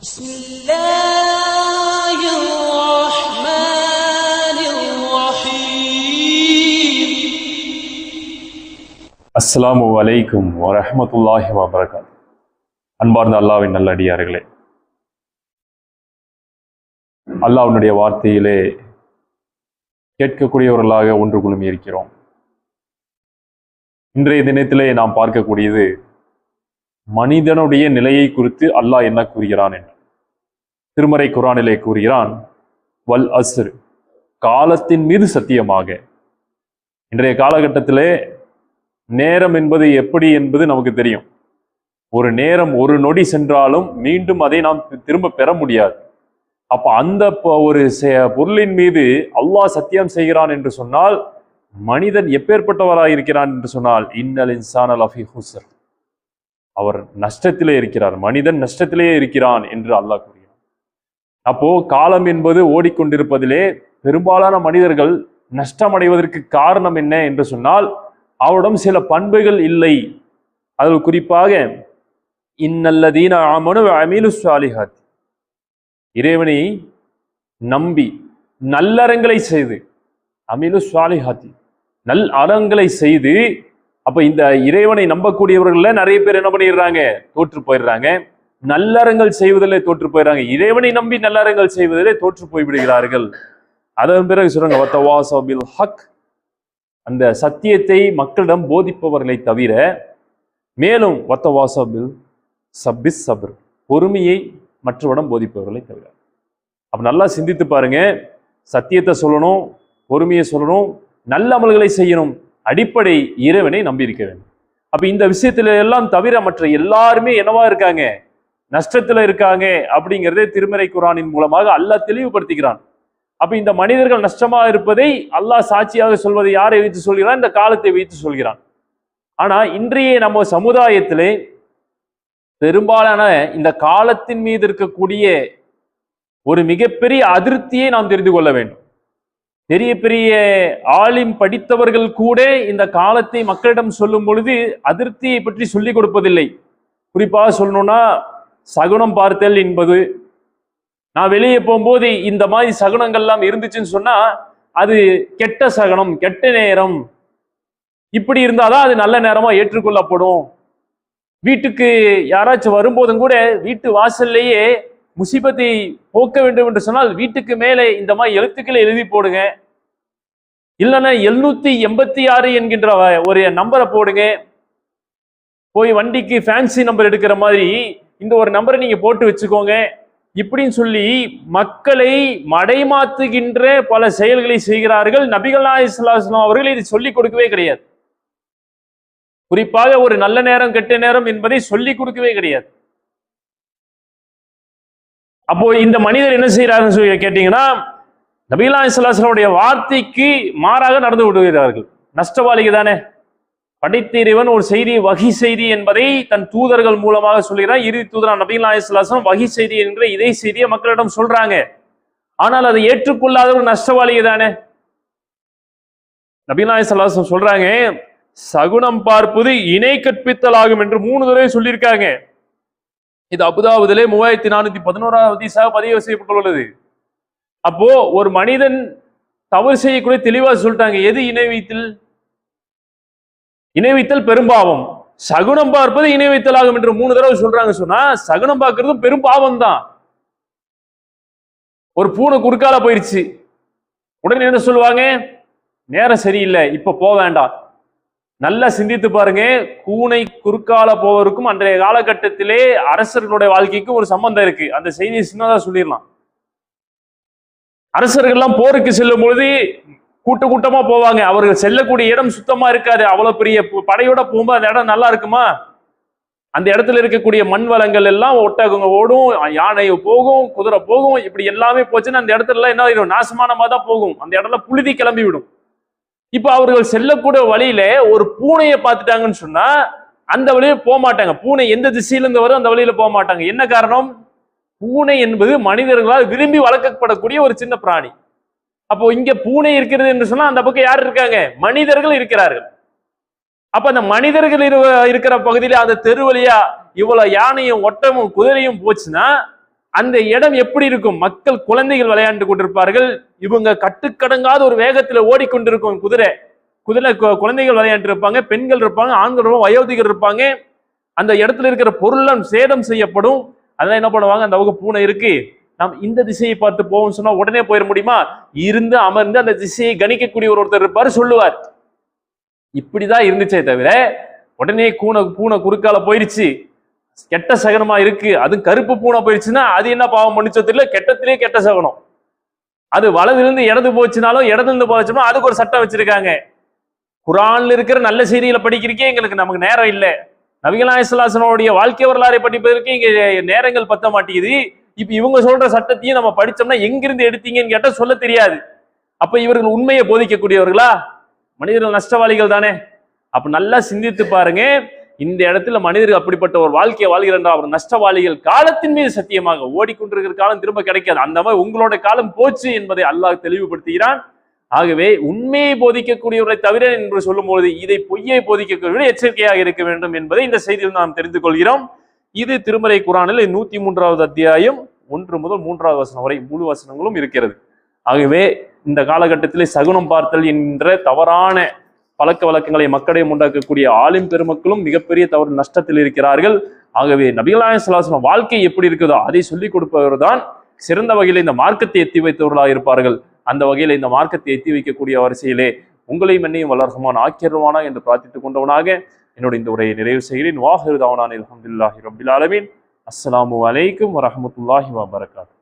بسم الله الرحمن الرحيم. அஸ்ஸலாமு அலைக்கும் வரஹ்மத்துல்லாஹி வபரகாத்துஹு. அன்பார்ந்த அல்லாஹ்வின் நல்லடியார்களே, அல்லாஹ்வுடைய வார்த்தையிலே கேட்கக்கூடியவர்களாக ஒன்று குழுமி இருக்கிறோம். இன்றைய தினத்திலே நாம் பார்க்கக்கூடியது மனிதனுடைய நிலையை குறித்து அல்லாஹ் என்ன கூறுகிறான் என்று. திருமறை குர்ஆனிலே கூறுகிறான், வல் அஸ்ர், காலத்தின் மீது சத்தியமாக. இன்றைய காலகட்டத்திலே நேரம் என்பது எப்படி என்பது நமக்கு தெரியும். ஒரு நேரம் ஒரு நொடி சென்றாலும் மீண்டும் அதை நாம் திரும்ப பெற முடியாது. அப்ப அந்த ஒரு பொருளின் மீது அல்லாஹ் சத்தியம் செய்கிறான் என்று சொன்னால், மனிதன் எப்பேற்பட்டவராக இருக்கிறான் என்று சொன்னால், இன்னல் இன்சான லஃபீ ஹுஸ்ர், அவர் நஷ்டத்திலே இருக்கிறார், மனிதன் நஷ்டத்திலே இருக்கிறான் என்று அல்லாஹ் கூறுகிறான். அப்போ காலம் என்பது ஓடிக்கொண்டிருப்பதிலே பெரும்பாலான மனிதர்கள் நஷ்டமடைவதற்கு காரணம் என்ன என்று சொன்னால், அவரிடம் சில பண்புகள் இல்லை. அதில் குறிப்பாக இன்னல்லதீன ஆமனு வஅமிலு ஸாலிஹாத், இறைவனை நம்பி நல்லறங்களை செய்து, அமிலு ஸாலிஹாத், நல் அறங்களை செய்து. அப்ப இந்த இறைவனை நம்பக்கூடியவர்கள நிறைய பேர் என்ன பண்ணிடுறாங்க, தோற்று போயிடுறாங்க. நல்லறங்கள் செய்வதிலே தோற்று போயிடுறாங்க. இறைவனை நம்பி நல்லறங்கள் செய்வதிலே தோற்று போய்விடுகிறார்கள். அதன் பிறகு சொல்றாங்க, வத்தவாஸவ் பில் ஹக், அந்த சத்தியத்தை மக்களிடம் போதிப்பவர்களை தவிர, மேலும் வத்தவாஸவ் பில் சப்பிஸ் சப்ர், பொறுமையை மற்றவரிடம் போதிப்பவர்களை தவிர. அப்ப நல்லா சிந்தித்து பாருங்க, சத்தியத்தை சொல்லணும், பொறுமையை சொல்லணும், நல்ல அமல்களை செய்யணும். அடிப்படை இறைவனை நம்பி இருக்க வேண்டும். அப்ப இந்த விஷயத்துல எல்லாம் தவிர மற்ற எல்லாருமே என்னவா இருக்காங்க, நஷ்டத்துல இருக்காங்க அப்படிங்கிறதே திருமறை குர்ஆனின் மூலமாக அல்லாஹ் தெளிவுபடுத்துகிறான். அப்ப இந்த மனிதர்கள் நஷ்டமா இருப்பதை அல்லாஹ் சாட்சியாக சொல்வதை யாரை வைத்து சொல்கிறான், இந்த காலத்தை வைத்து சொல்கிறான். ஆனா இன்றைய நம்ம சமுதாயத்திலே பெரும்பாலான இந்த காலத்தின் மீது இருக்கக்கூடிய ஒரு மிகப்பெரிய அதிருப்தியை நாம் தெரிந்து கொள்ள வேண்டும். பெரிய பெரிய ஆலிம் படித்தவர்கள் கூட இந்த காலத்தை மக்களிடம் சொல்லும் பொழுது அதிருப்தியை பற்றி சொல்லிக் கொடுப்பதில்லை. குறிப்பாக சொல்லணும்னா, சகுனம் பார்த்தல் என்பது, நான் வெளியே போகும்போது இந்த மாதிரி சகுனங்கள்லாம் இருந்துச்சுன்னு சொன்னா அது கெட்ட சகுனம், கெட்ட நேரம், இப்படி இருந்தாதான் அது நல்ல நேரமா ஏற்றுக்கொள்ளப்படும். வீட்டுக்கு யாராச்சும் வரும்போதும் கூட வீட்டு வாசல்லையே முசீபத்தை போக்க வேண்டும் என்று சொன்னால் வீட்டுக்கு மேலே இந்த மாதிரி எழுத்துக்களை எழுதி போடுங்க, இல்லைன்னா 786 என்கின்ற ஒரு நம்பரை போடுங்க. போய் வண்டிக்கு ஃபேன்சி நம்பர் எடுக்கிற மாதிரி இந்த ஒரு நம்பரை நீங்க போட்டு வச்சுக்கோங்க, இப்படின்னு சொல்லி மக்களை மடைமாத்துகின்ற பல செயல்களை செய்கிறார்கள். நபிகள் நாயகம் ஸல்லல்லாஹு அலைஹி வஸல்லம் அவர்கள் இதை சொல்லிக் கொடுக்கவே கிடையாது. குறிப்பாக ஒரு நல்ல நேரம் கெட்ட நேரம் என்பதை சொல்லிக் கொடுக்கவே கிடையாது. அப்போ இந்த மனிதர் என்ன செய்யறாருன்னு சொல்லி கேட்டீங்கன்னா, நபிகள் நாயகம் ஸல்லல்லாஹு அலைஹி வஸல்லம் உடைய வார்த்தைக்கு மாறாக நடந்து விடுகிறார்கள். நஷ்டவாளிகள் தானே. படைத்த இறைவன் ஒரு செய்தி, வஹி செய்தி என்பதை தன் தூதர்கள் மூலமாக சொல்கிறார். இறுதி தூதரான நபிகள் நாயகம் ஸல்லல்லாஹு அலைஹி வஸல்லம் வஹி செய்தி என்கிற இதே செய்தியை மக்களிடம் சொல்றாங்க. ஆனால் அதை ஏற்றுக்கொள்ளாத ஒரு நஷ்டவாளிகள் தானே. நபிகள் நாயகம் ஸல்லல்லாஹு அலைஹி வஸல்லம் சொல்றாங்க, சகுனம் பார்ப்பது இணை கற்பித்தல் ஆகும் என்று 3 தடவை சொல்லியிருக்காங்க. இது அபுதாவுதிலே 3411 ஹதீஸாக பதிவு செய்யப்பட்டுள்ளது. அப்போ ஒரு மனிதன் தவறு செய்யக்கூடிய தெளிவா சொல்லிட்டாங்க, எது இணை வைத்தல்? இணை வைத்தல் பெரும்பாவம். சகுனம் பார்ப்பது இணை வைத்தல் ஆகும் என்று 3 தடவை சொல்றாங்க. சொன்னா சகுனம் பார்க்கறதும் பெரும் பாவம் தான். ஒரு பூனை குறுக்கால போயிருச்சு, உடனே என்ன சொல்லுவாங்க, நேரம் சரியில்லை, இப்ப போக வேண்டாம். நல்லா சிந்தித்து பாருங்க, பூனை குறுக்கால போவதற்கும் அன்றைய காலகட்டத்திலே அரசர்களுடைய வாழ்க்கைக்கும் ஒரு சம்பந்தம் இருக்கு. அந்த செய்தியை சின்னதா சொல்லிடலாம். அரசர்கள்லாம் போருக்கு செல்லும் பொழுது கூட்டமா போவாங்க. அவர்கள் செல்லக்கூடிய இடம் சுத்தமா இருக்காது. அவ்வளவு பெரிய படையோட போகும்போது அந்த இடம் நல்லா இருக்குமா? அந்த இடத்துல இருக்கக்கூடிய மண் வளங்கள் எல்லாம் ஒட்டகங்க ஓடும், யானை போகும், குதிரை போகும், இப்படி எல்லாமே போச்சுன்னா அந்த இடத்துல எல்லாம் என்ன ஆயிடும், நாசமானமா தான் போகும். அந்த இடத்துல புழுதி கிளம்பி விடும். இப்ப அவர்கள் செல்லக்கூடிய வழியில ஒரு பூனையை பார்த்துட்டாங்கன்னு சொன்னா அந்த வழியில போக மாட்டாங்க. பூனை எந்த திசையிலிருந்து வரும் அந்த வழியில போக மாட்டாங்க. என்ன காரணம்? பூனை என்பது மனிதர்களால் விரும்பி வளர்க்கப்படக்கூடிய ஒரு சின்ன பிராணி. அப்போ இங்க பூனை இருக்கிறது என்று சொன்னா அந்த பக்கம் யார் இருக்காங்க? மனிதர்கள் இருக்கிறார்கள். அப்ப அந்த மனிதர்கள் இருக்கிற பகுதியில அந்த தெரு வழியா இவ்வளவு யானையும் ஒட்டமும் குதிரையும் போச்சுன்னா அந்த இடம் எப்படி இருக்கும்? மக்கள் குழந்தைகள் விளையாண்டு கொண்டிருப்பார்கள். இவங்க கட்டுக்கடங்காத ஒரு வேகத்துல ஓடிக்கொண்டிருக்கும் குதிரை. குழந்தைகள் விளையாண்டு இருப்பாங்க, பெண்கள் இருப்பாங்க, ஆண்கள் இருப்பாங்க, வயோதிகர் இருப்பாங்க. அந்த இடத்துல இருக்கிற பொருள்லாம் சேதம் செய்யப்படும். அதெல்லாம் என்ன பண்ணுவாங்க, அந்த பக்கம் பூனை இருக்கு, நாம் இந்த திசையை பார்த்து போவோம் சொன்னா உடனே போயிட முடியுமா? இருந்து அமர்ந்து அந்த திசையை கணிக்கக்கூடிய ஒருத்தர் இருப்பாரு, சொல்லுவார். இப்படிதான் இருந்துச்சே தவிர உடனே பூனை குறுக்கால போயிருச்சு, கெட்ட சகனமா இருக்கு, அது கருப்பு பூனை போயிருச்சுன்னா அது என்ன பாவம் பண்ணிச்சோ தெரியல, கெட்டத்திலே கெட்ட சகனம். அது வலதுல இருந்து இடது போச்சுனாலும் இடதுல இருந்து போச்சுன்னா அதுக்கு ஒரு சட்டம் வச்சிருக்காங்க. குரான்ல இருக்கிற நல்ல செய்திகளை படிக்கிறதுக்கே நமக்கு நேரம் இல்லை. நபிகள் நாயகம் ஸல்லல்லாஹு அலைஹி வஸல்லம் வாழ்க்கை வரலாறை படிப்பதற்கு இங்க நேரங்கள் பத்த மாட்டேங்குது. இப்ப இவங்க சொல்ற சட்டத்தையும் நம்ம படிச்சோம்னா எங்கிருந்து எடுத்தீங்கன்னு கேட்டா சொல்ல தெரியாது. அப்ப இவர்கள் உண்மையை போதிக்கக்கூடியவர்களா? மனிதர்கள் நஷ்டவாளிகள் தானே. அப்ப நல்லா சிந்தித்து பாருங்க, இந்த இடத்துல மனிதர்கள் அப்படிப்பட்ட ஒரு வாழ்க்கையை வாழ்கிறார், அவர் நஷ்டவாளிகள். காலத்தின் மீது சத்தியமாக ஓடிக்கொண்டிருக்கிற காலம் திரும்ப கிடைக்காது. அந்த மாதிரி உங்களோட காலம் போச்சு என்பதை அல்லாஹ் தெளிவுபடுத்துகிறான். ஆகவே உண்மையை போதிக்கக்கூடியவரை தவிர என்று சொல்லும்போது இதை பொய்யை போதிக்கக்கூடிய எச்சரிக்கையாக இருக்க வேண்டும் என்பதை இந்த செய்தியில் நாம் தெரிந்து கொள்கிறோம். இது திருமறை குரானில் 103வது அத்தியாயம் 1 முதல் 3வது வசனம் வரை முழு வசனங்களும் இருக்கிறது. ஆகவே இந்த காலகட்டத்தில் சகுனம் பார்த்தல் என்ற தவறான பழக்க வழக்கங்களை மக்களிடம் உண்டாக்கக்கூடிய ஆலிம் பெருமக்களும் மிகப்பெரிய தவறு நஷ்டத்தில் இருக்கிறார்கள். ஆகவே நபிகள் நாயகம் ஸல்லல்லாஹு அலைஹி வஸல்லம் வாழ்க்கை எப்படி இருக்குதோ அதை சொல்லிக் கொடுப்பவர் தான் சிறந்த வகையில் இந்த மார்க்கத்தை எத்தி வைத்தவர்களாக இருப்பார்கள். அந்த வகையில் இந்த மார்க்கத்தை எத்தி வைக்கக்கூடிய வரிசையிலே உங்களையும் என்னையும் வல்லரஹ்மான் ஆக்கியருவானா என்று பிரார்த்தித்துக் கொண்டவனாக என்னோட இந்த உரையை நிறைவு செய்கிறேன். வாஹிரு தஅவானா அல்ஹம்துலில்லாஹி ரப்பில் ஆலமீன். அஸ்ஸலாமு அலைக்கும் வரஹ்மத்துல்லாஹி வபரகாத்துஹு.